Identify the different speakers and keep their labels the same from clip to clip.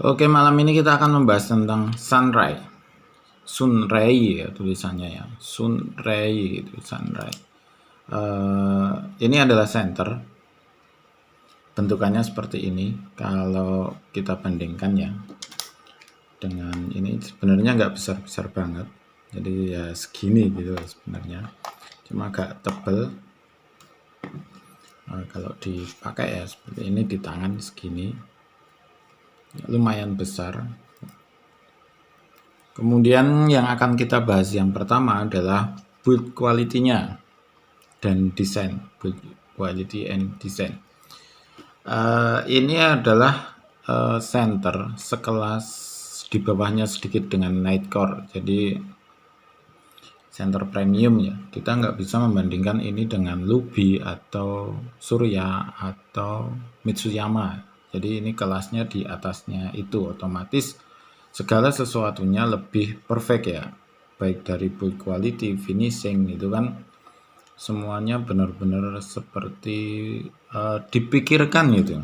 Speaker 1: Oke, malam ini kita akan membahas tentang sunray. Sunray ya tulisannya ya. Sunray itu sunray. Ini adalah center. Bentukannya seperti ini. Kalau kita bandingkan ya dengan ini sebenarnya nggak besar-besar banget. Jadi ya segini gitu sebenarnya. Cuma agak tebel. Kalau dipakai ya seperti ini di tangan segini. Lumayan besar. Kemudian yang akan kita bahas yang pertama adalah build quality-nya dan desain, build quality and design. Ini adalah center sekelas di bawahnya sedikit dengan Nightcore, jadi center premium ya. Kita nggak bisa membandingkan ini dengan Luby atau Surya atau Mitsuyama. Jadi ini kelasnya di atasnya itu, otomatis segala sesuatunya lebih perfect ya, baik dari build quality, finishing itu kan semuanya benar-benar seperti dipikirkan gitu.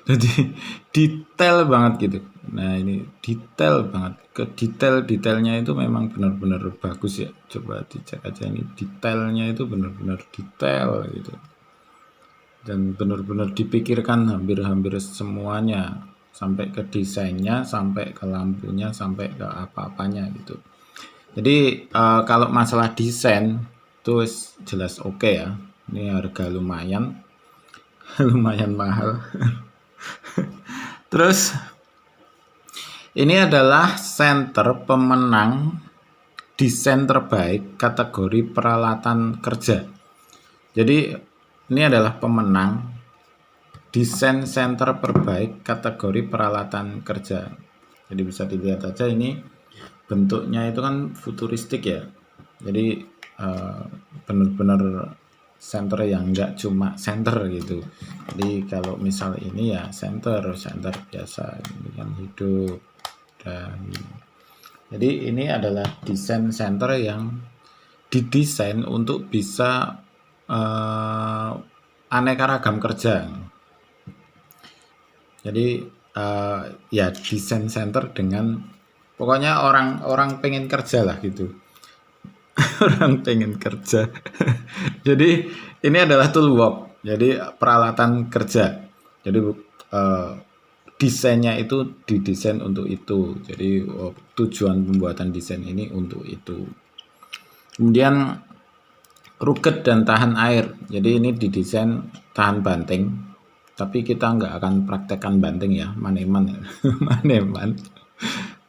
Speaker 1: Jadi detail banget gitu. Nah ini detail banget, ke detailnya itu memang benar-benar bagus ya. Coba dicek aja, ini detailnya itu benar-benar detail gitu, dan benar-benar dipikirkan hampir semuanya, sampai ke desainnya, sampai ke lampunya, sampai ke apa-apanya gitu. Jadi kalau masalah desain itu jelas oke ya. Ini harga lumayan lumayan mahal. Terus ini adalah center pemenang desain terbaik kategori peralatan kerja. Jadi ini adalah pemenang desain center terbaik kategori peralatan kerja. Jadi bisa dilihat aja, ini bentuknya itu kan futuristik ya. Jadi benar-benar center yang enggak cuma center gitu. Jadi kalau misal ini ya center biasa, ini kan hidup dan jadi ini adalah desain center yang didesain untuk bisa aneka ragam kerja. Jadi ya desain center dengan pokoknya orang pengen kerja lah gitu. Orang pengen kerja. Jadi ini adalah toolbox, jadi peralatan kerja. Jadi desainnya itu didesain untuk itu. Jadi tujuan pembuatan desain ini untuk itu. Kemudian rugged dan tahan air. Jadi ini didesain tahan banting, tapi kita nggak akan praktekkan banting ya, maneman ya. Maneman.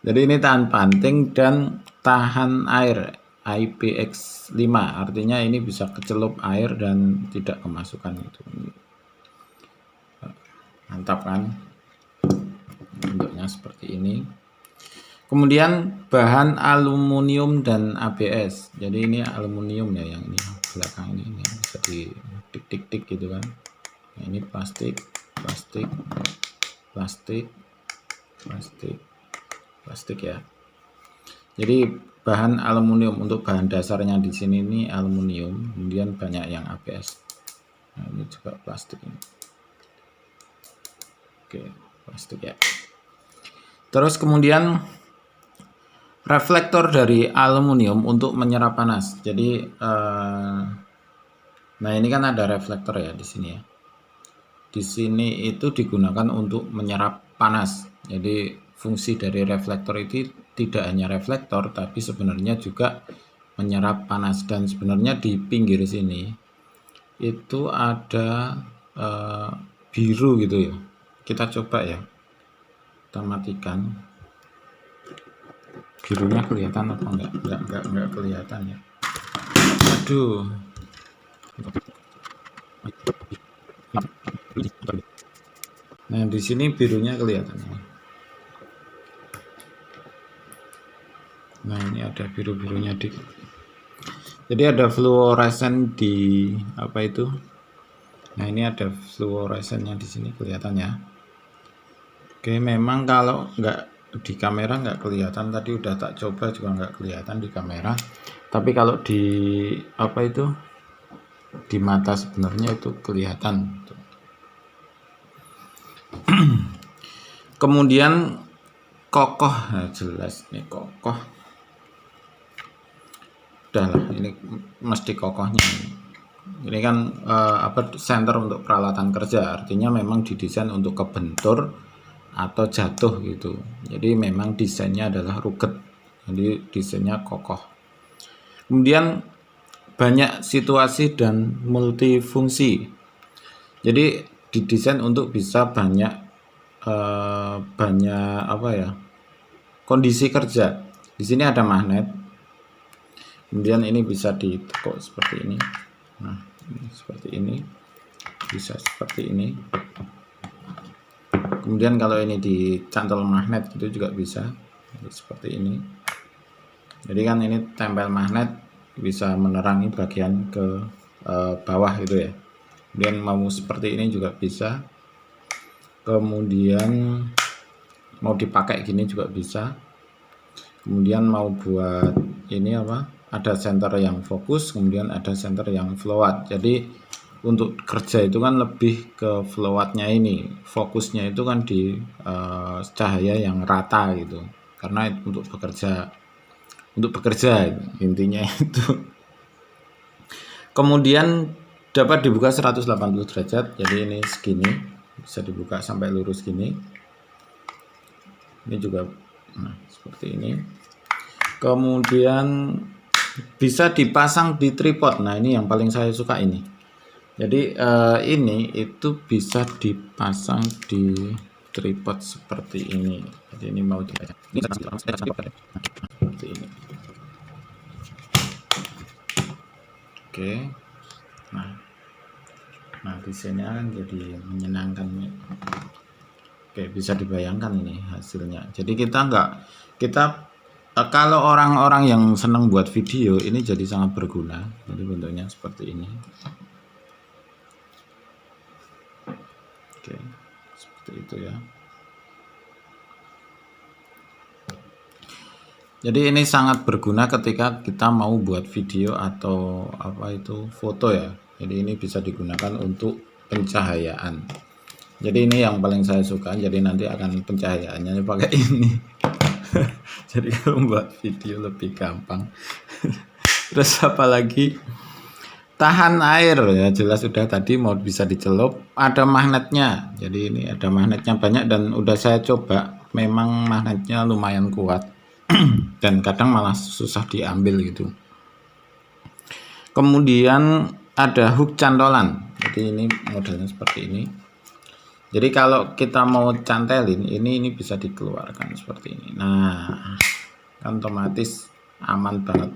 Speaker 1: Jadi ini tahan banting dan tahan air, IPX5, artinya ini bisa kecelup air dan tidak kemasukan itu. Mantap kan, bentuknya seperti ini. Kemudian bahan aluminium dan ABS. Jadi ini aluminium ya, yang ini belakang ini bisa di tik gitu kan. Nah, ini plastik ya. Jadi bahan aluminium, untuk bahan dasarnya di sini ini aluminium, kemudian banyak yang ABS. Nah, ini juga plastik ini. Oke, plastik ya. Terus kemudian reflektor dari aluminium untuk menyerap panas. Jadi nah ini kan ada reflektor ya di sini ya. Di sini itu digunakan untuk menyerap panas. Jadi fungsi dari reflektor itu tidak hanya reflektor, tapi sebenarnya juga menyerap panas. Dan sebenarnya di pinggir sini itu ada biru gitu ya. Kita coba ya, kita matikan. Birunya kelihatan apa enggak kelihatan ya. Aduh. Nah di sini birunya kelihatan. Nah ini ada biru-birunya dikit. Jadi ada fluoresen di apa itu? Nah ini ada fluoresennya di sini kelihatan ya. Oke, memang kalau nggak di kamera nggak kelihatan, tadi udah tak coba juga nggak kelihatan di kamera. Tapi kalau di apa itu, di mata sebenarnya itu kelihatan. Kemudian kokoh, nah jelas ini kokoh. Udah lah, ini mesti kokohnya. Ini kan center untuk peralatan kerja, artinya memang didesain untuk kebentur atau jatuh gitu. Jadi memang desainnya adalah rugged, jadi desainnya kokoh. Kemudian banyak situasi dan multifungsi. Jadi didesain untuk bisa banyak kondisi kerja. Di sini ada magnet. Kemudian ini bisa ditekuk seperti ini. Nah, ini seperti ini. Bisa seperti ini. Kemudian kalau ini dicantol magnet itu juga bisa. Seperti ini. Jadi kan ini tempel magnet bisa menerangi bagian ke bawah gitu ya. Kemudian mau seperti ini juga bisa. Kemudian mau dipakai gini juga bisa. Kemudian mau buat ini ada center yang fokus, kemudian ada center yang float. Jadi untuk kerja itu kan lebih ke floatnya ini, fokusnya itu kan di cahaya yang rata gitu. Karena untuk bekerja intinya itu. Kemudian dapat dibuka 180 derajat. Jadi ini segini bisa dibuka sampai lurus gini. Ini juga seperti ini. Kemudian bisa dipasang di tripod. Nah, ini yang paling saya suka ini. Jadi ini itu bisa dipasang di tripod seperti ini. Jadi ini mau seperti ini. Oke. Nah desainnya kan jadi menyenangkan. Oke, bisa dibayangkan ini hasilnya. Jadi kalau orang-orang yang senang buat video ini jadi sangat berguna. Jadi bentuknya seperti ini. Oke, seperti itu ya. Jadi ini sangat berguna ketika kita mau buat video atau foto ya. Jadi ini bisa digunakan untuk pencahayaan. Jadi ini yang paling saya suka. Jadi nanti akan pencahayaannya pakai ini. Jadi kalau buat video lebih gampang. Terus apa lagi? Tahan air ya, jelas sudah tadi mau bisa dicelup. Ada magnetnya. Jadi ini ada magnetnya banyak dan udah saya coba. Memang magnetnya lumayan kuat. Dan kadang malah susah diambil gitu. Kemudian ada hook cantolan. Jadi ini modelnya seperti ini. Jadi kalau kita mau cantelin ini bisa dikeluarkan seperti ini. Nah, kan otomatis aman banget.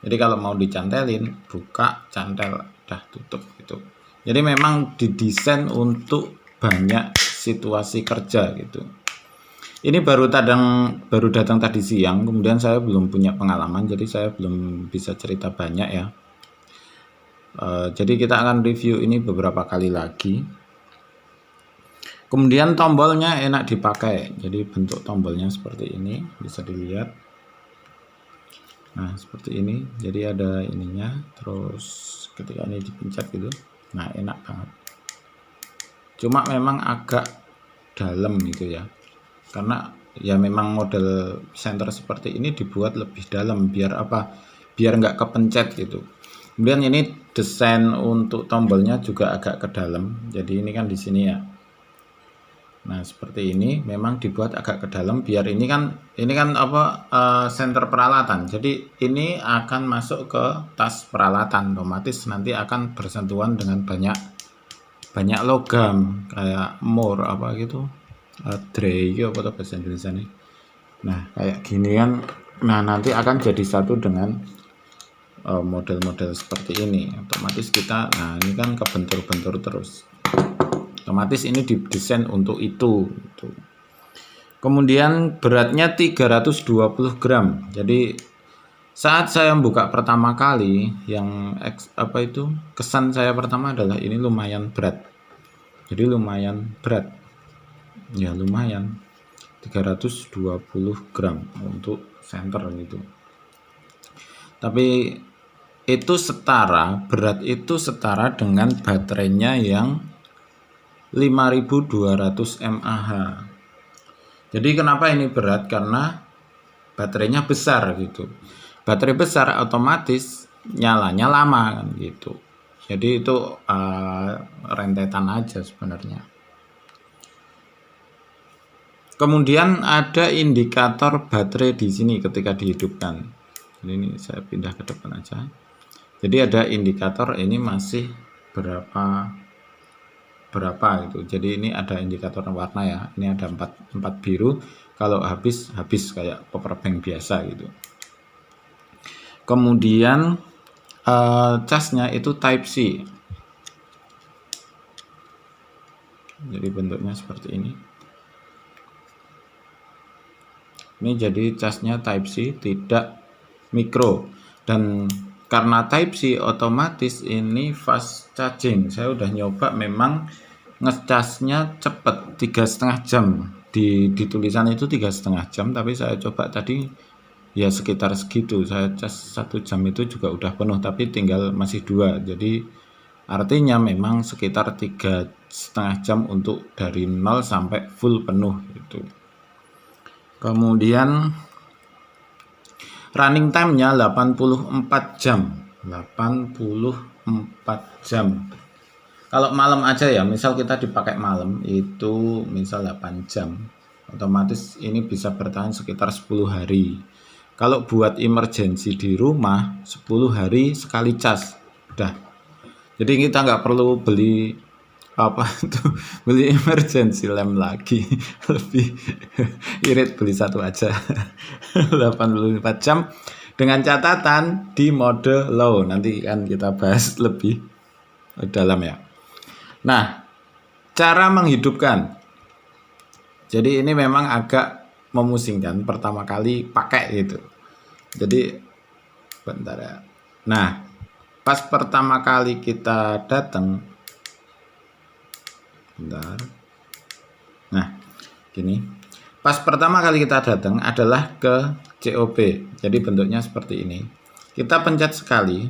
Speaker 1: Jadi kalau mau dicantelin, buka, cantel, udah tutup gitu. Jadi memang didesain untuk banyak situasi kerja gitu. Ini baru datang tadi siang, kemudian saya belum punya pengalaman, jadi saya belum bisa cerita banyak ya. Jadi kita akan review ini beberapa kali lagi. Kemudian tombolnya enak dipakai, jadi bentuk tombolnya seperti ini, bisa dilihat. Nah seperti ini, jadi ada ininya, terus ketika ini dipencet gitu, nah enak banget. Cuma memang agak dalam gitu ya, karena ya memang model center seperti ini dibuat lebih dalam biar nggak kepencet gitu. Kemudian ini desain untuk tombolnya juga agak ke dalam, jadi ini kan di sini ya. Nah seperti ini memang dibuat agak ke dalam biar ini kan center peralatan. Jadi ini akan masuk ke tas peralatan, otomatis nanti akan bersentuhan dengan banyak logam kayak tray apa bahasa Indonesia nih. Nah kayak gini kan. Nah nanti akan jadi satu dengan model-model seperti ini. Otomatis kita, nah ini kan kebentur-bentur terus. Otomatis ini didesain untuk itu. Kemudian beratnya 320 gram. Jadi saat saya buka pertama kali, kesan saya pertama adalah ini lumayan berat. Jadi lumayan berat. Ya lumayan. 320 gram untuk center gitu. Tapi berat itu setara dengan baterainya yang 5200 mAh. Jadi kenapa ini berat? Karena baterainya besar gitu. Baterai besar otomatis nyalanya lama kan gitu. Jadi itu rentetan aja sebenarnya. Kemudian ada indikator baterai di sini ketika dihidupkan. Ini saya pindah ke depan aja. Jadi ada indikator ini masih berapa gitu. Jadi ini ada indikator warna ya. Ini ada 4 biru. Kalau habis kayak power bank biasa gitu. Kemudian casnya itu Type C. Jadi bentuknya seperti ini. Ini jadi casnya Type C, tidak micro. Dan karena Type C otomatis ini fast charging. Saya udah nyoba, memang ngecasnya cepet, 3,5 jam. Di tulisan itu 3,5 jam, tapi saya coba tadi ya sekitar segitu. Saya cas 1 jam itu juga udah penuh, tapi tinggal masih 2. Jadi artinya memang sekitar 3,5 jam untuk dari 0 sampai full penuh itu. Kemudian running time-nya 84 jam. 84 jam. Kalau malam aja ya, misal kita dipakai malam itu misal 8 jam, otomatis ini bisa bertahan sekitar 10 hari. Kalau buat emergency di rumah, 10 hari sekali cas udah. Jadi kita nggak perlu beli beli emergency lamp lagi. Lebih irit beli satu aja. 84 jam dengan catatan di mode low. Nanti kan kita bahas lebih dalam ya. Nah, cara menghidupkan. Jadi ini memang agak memusingkan pertama kali pakai gitu. Jadi bentar ya. Nah, pas pertama kali kita datang, bentar. Nah, gini. Pas pertama kali kita datang adalah ke COP. Jadi bentuknya seperti ini. Kita pencet sekali.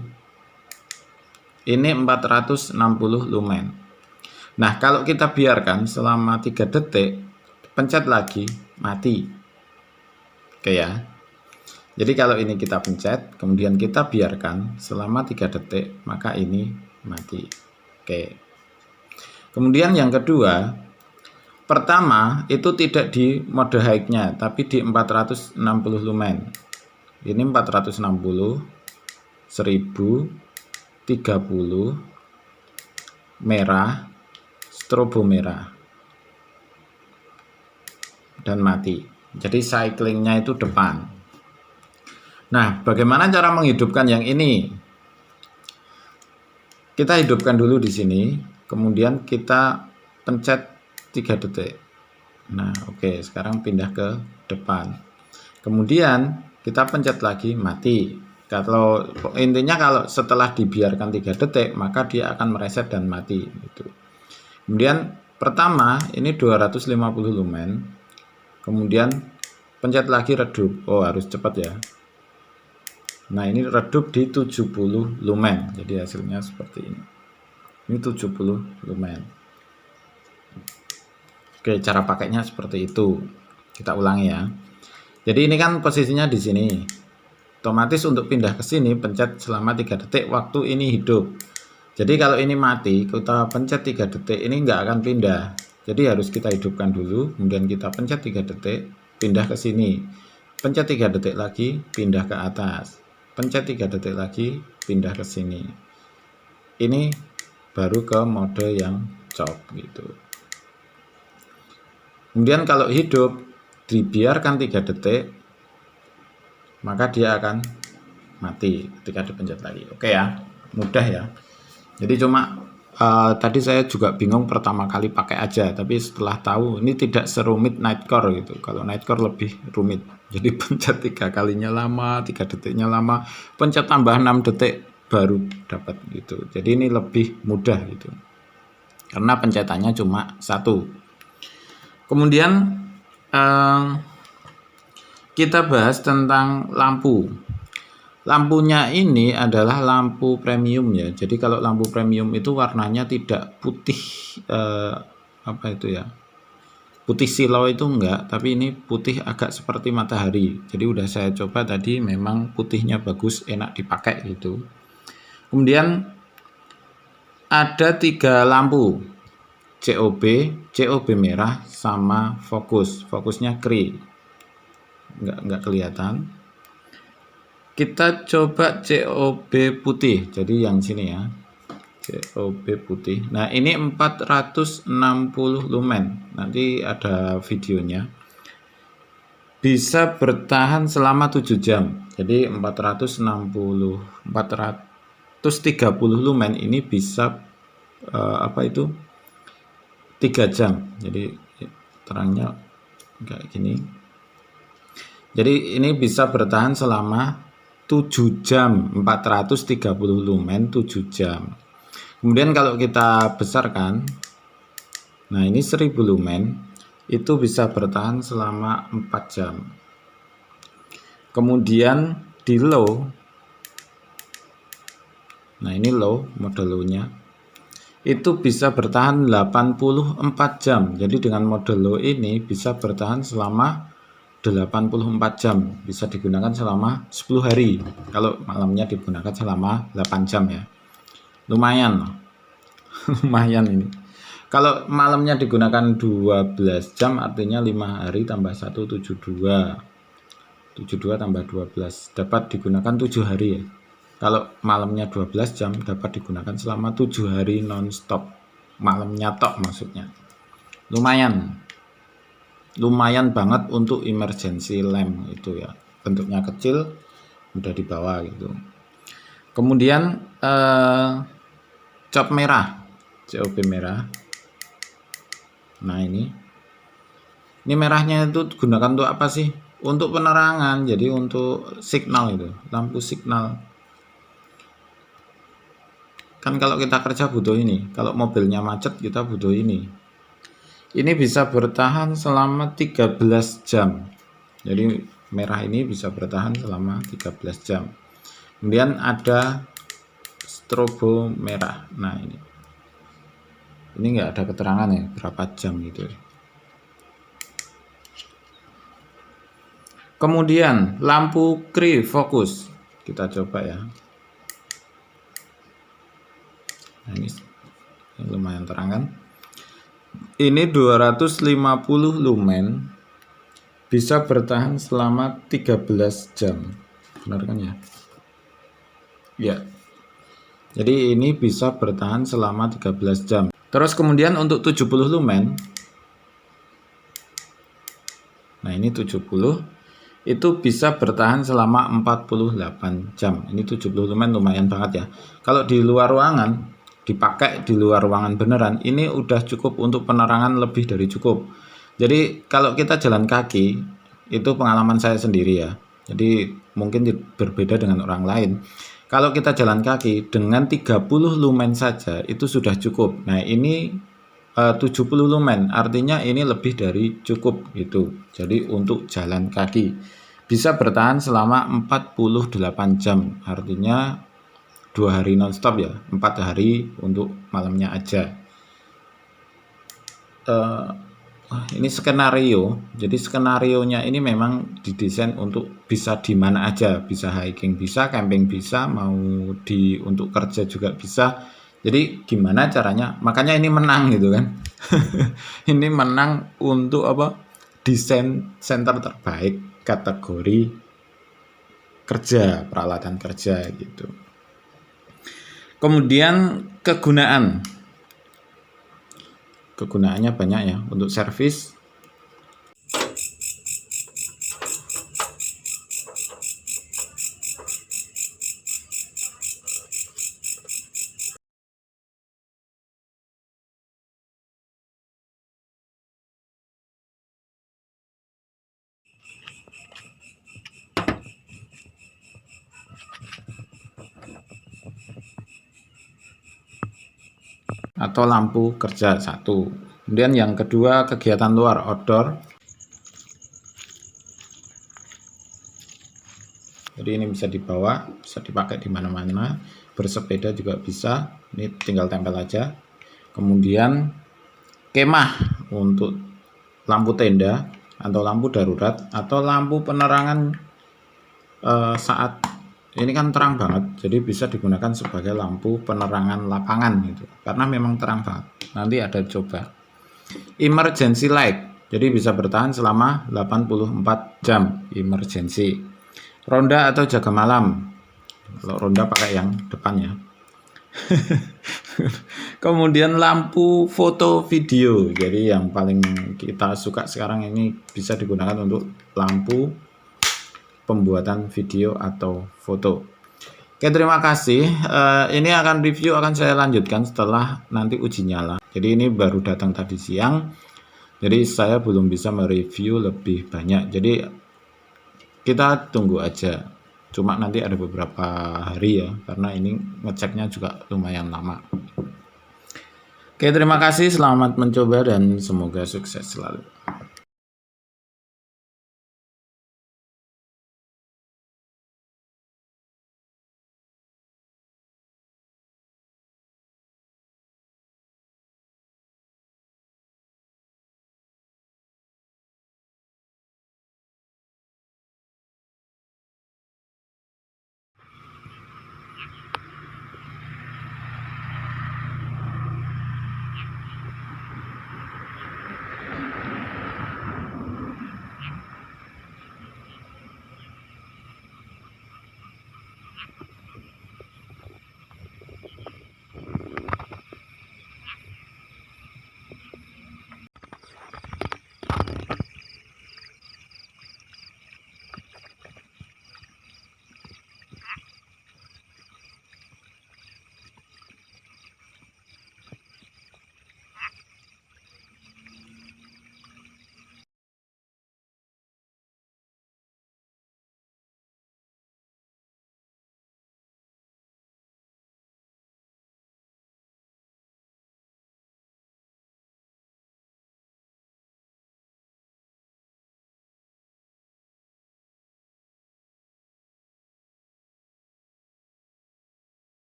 Speaker 1: Ini 460 lumen. Nah, kalau kita biarkan selama 3 detik, pencet lagi, mati. Oke ya. Jadi kalau ini kita pencet, kemudian kita biarkan selama 3 detik, maka ini mati. Oke. Kemudian yang kedua, pertama itu tidak di mode high-nya, tapi di 460 lumen. Ini 460, 1000, 30, merah, strobo merah, dan mati. Jadi cyclingnya itu depan. Nah, bagaimana cara menghidupkan yang ini? Kita hidupkan dulu di sini, kemudian kita pencet 3 detik. Nah, oke, sekarang pindah ke depan. Kemudian kita pencet lagi, mati. Kalau intinya kalau setelah dibiarkan 3 detik, maka dia akan mereset dan mati gitu. Kemudian pertama ini 250 lumen. Kemudian pencet lagi redup. Oh, harus cepat ya. Nah, ini redup di 70 lumen. Jadi hasilnya seperti ini. Ini 70 lumen. Oke, cara pakainya seperti itu. Kita ulangi ya. Jadi ini kan posisinya di sini. Otomatis untuk pindah ke sini pencet selama 3 detik waktu ini hidup. Jadi kalau ini mati, kita pencet 3 detik, ini nggak akan pindah. Jadi harus kita hidupkan dulu, kemudian kita pencet 3 detik, pindah ke sini. Pencet 3 detik lagi, pindah ke atas. Pencet 3 detik lagi, pindah ke sini. Ini baru ke mode yang chop gitu. Kemudian kalau hidup, dibiarkan 3 detik, maka dia akan mati ketika dipencet lagi. Oke ya, mudah ya. Jadi cuma tadi saya juga bingung pertama kali pakai aja, tapi setelah tahu ini tidak serumit Nightcore gitu. Kalau Nightcore lebih rumit. Jadi pencet 3 kalinya lama, 3 detiknya lama, pencet tambah 6 detik baru dapat gitu. Jadi ini lebih mudah gitu. Karena pencetannya cuma 1. Kemudian kita bahas tentang lampu. Lampunya ini adalah lampu premium ya. Jadi kalau lampu premium itu warnanya tidak putih apa itu ya? putih silau itu enggak, tapi ini putih agak seperti matahari. Jadi udah saya coba tadi, memang putihnya bagus, enak dipakai gitu. Kemudian ada 3 lampu, COB merah sama fokus. Fokusnya kri, enggak kelihatan. Kita coba COB putih, jadi yang sini ya, COB putih. Nah ini 460 lumen, nanti ada videonya. Bisa bertahan selama 7 jam. Jadi 430 lumen ini bisa apa itu 3 jam. Jadi terangnya kayak gini. Jadi ini bisa bertahan selama 7 jam, 430 lumen 7 jam. Kemudian kalau kita besarkan, nah ini 1000 lumen, itu bisa bertahan selama 4 jam. Kemudian di low, nah ini low, mode low-nya, itu bisa bertahan 84 jam. Jadi dengan mode low ini bisa bertahan selama 84 jam, bisa digunakan selama 10 hari. Kalau malamnya digunakan selama 8 jam ya. Lumayan. Lumayan ini. Kalau malamnya digunakan 12 jam, artinya 5 hari tambah 1, 72. 72 tambah 12 dapat digunakan 7 hari ya. Kalau malamnya 12 jam dapat digunakan selama 7 hari non-stop. Malamnya tok maksudnya. Lumayan. Lumayan banget untuk emergency lamp itu ya. Bentuknya kecil, mudah dibawa gitu. Kemudian COB merah, COB merah. Nah ini merahnya itu gunakan untuk apa sih? Untuk penerangan, jadi untuk signal itu, lampu signal. Kan kalau kita kerja butuh ini, kalau mobilnya macet kita butuh ini. Ini bisa bertahan selama 13 jam. Jadi merah ini bisa bertahan selama 13 jam. Kemudian ada strobo merah. Nah ini enggak ada keterangan ya berapa jam gitu. Kemudian lampu kri fokus, kita coba ya. Nah ini lumayan terang kan. Ini 250 lumen, bisa bertahan selama 13 jam. Benar kan ya? Ya. Jadi ini bisa bertahan selama 13 jam. Terus kemudian untuk 70 lumen, nah ini 70, itu bisa bertahan selama 48 jam. Ini 70 lumen lumayan banget ya. Kalau di luar ruangan, dipakai di luar ruangan beneran, ini udah cukup untuk penerangan, lebih dari cukup. Jadi kalau kita jalan kaki, itu pengalaman saya sendiri ya. Jadi mungkin berbeda dengan orang lain. Kalau kita jalan kaki dengan 30 lumen saja itu sudah cukup. Nah ini 70 lumen, artinya ini lebih dari cukup gitu. Jadi untuk jalan kaki bisa bertahan selama 48 jam, artinya 2 hari nonstop ya, 4 hari untuk malamnya aja. Ini skenario, jadi skenarionya ini memang didesain untuk bisa di mana aja, bisa hiking bisa, camping bisa, mau untuk kerja juga bisa. Jadi gimana caranya? Makanya ini menang gitu kan. Ini menang untuk apa? Desain center terbaik kategori kerja, peralatan kerja gitu. Kemudian kegunaannya banyak ya, untuk servis. Atau lampu kerja satu. Kemudian yang kedua, kegiatan luar outdoor. Jadi ini bisa dibawa, bisa dipakai di mana-mana. Bersepeda juga bisa. Ini tinggal tempel aja. Kemudian kemah untuk lampu tenda atau lampu darurat atau lampu penerangan saat ini kan terang banget, jadi bisa digunakan sebagai lampu penerangan lapangan gitu, karena memang terang banget. Nanti ada coba emergency light, jadi bisa bertahan selama 84 jam emergency. Ronda atau jaga malam, kalau ronda pakai yang depannya. Kemudian lampu foto video, jadi yang paling kita suka sekarang ini bisa digunakan untuk lampu pembuatan video atau foto. Oke, terima kasih. Ini akan review akan saya lanjutkan setelah nanti uji nyala. Jadi ini baru datang tadi siang, jadi saya belum bisa mereview lebih banyak. Jadi kita tunggu aja. Cuma nanti ada beberapa hari ya, karena ini ngeceknya juga lumayan lama. Oke, terima kasih. Selamat mencoba dan semoga sukses selalu.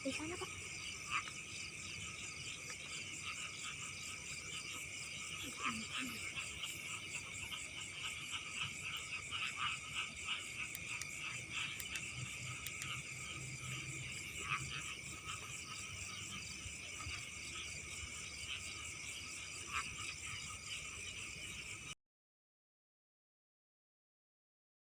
Speaker 2: Di sana, Pak.